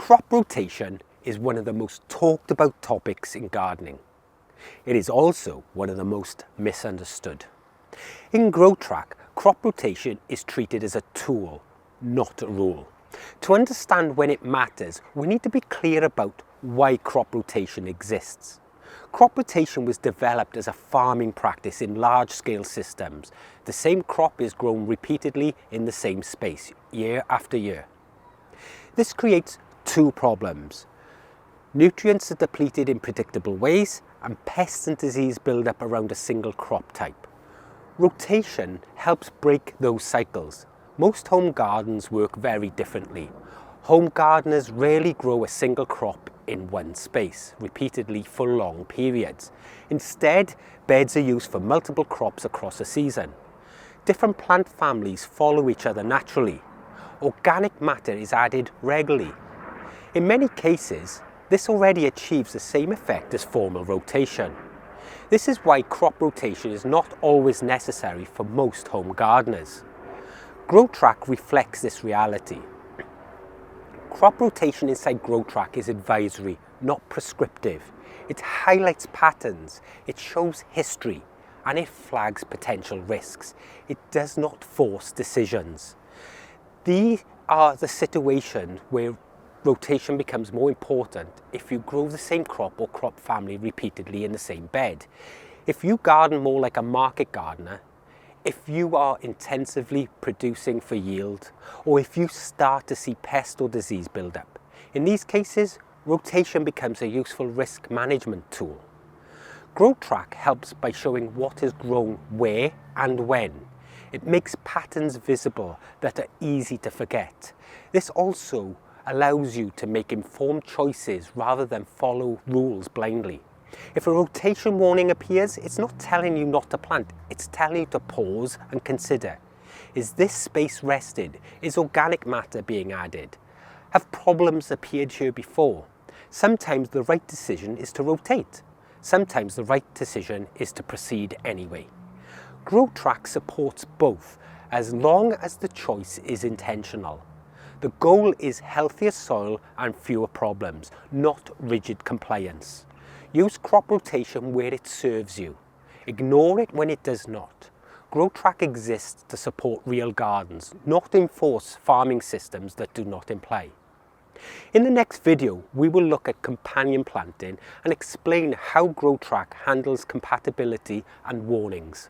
Crop rotation is one of the most talked about topics in gardening. It is also one of the most misunderstood. In GrowTrack, crop rotation is treated as a tool, not a rule. To understand when it matters, we need to be clear about why crop rotation exists. Crop rotation was developed as a farming practice in large-scale systems. The same crop is grown repeatedly in the same space, year after year. This creates two problems. Nutrients are depleted in predictable ways, and pests and disease build up around a single crop type. Rotation helps break those cycles. Most home gardens work very differently. Home gardeners rarely grow a single crop in one space, repeatedly for long periods. Instead, beds are used for multiple crops across a season. Different plant families follow each other naturally. Organic matter is added regularly. In many cases, this already achieves the same effect as formal rotation. This is why crop rotation is not always necessary for most home gardeners. GrowTrack reflects this reality. Crop rotation inside GrowTrack is advisory, not prescriptive. It highlights patterns, it shows history, and it flags potential risks. It does not force decisions. These are the situations where rotation becomes more important if you grow the same crop or crop family repeatedly in the same bed. If you garden more like a market gardener, if you are intensively producing for yield, or if you start to see pest or disease build up, in these cases, rotation becomes a useful risk management tool. GrowTrack helps by showing what is grown where and when. It makes patterns visible that are easy to forget. This also allows you to make informed choices rather than follow rules blindly. If a rotation warning appears, it's not telling you not to plant, it's telling you to pause and consider. Is this space rested? Is organic matter being added? Have problems appeared here before? Sometimes the right decision is to rotate. Sometimes the right decision is to proceed anyway. GrowTrack supports both as long as the choice is intentional. The goal is healthier soil and fewer problems, not rigid compliance. Use crop rotation where it serves you. Ignore it when it does not. GrowTrack exists to support real gardens, not enforce farming systems that do not imply. In the next video, we will look at companion planting and explain how GrowTrack handles compatibility and warnings.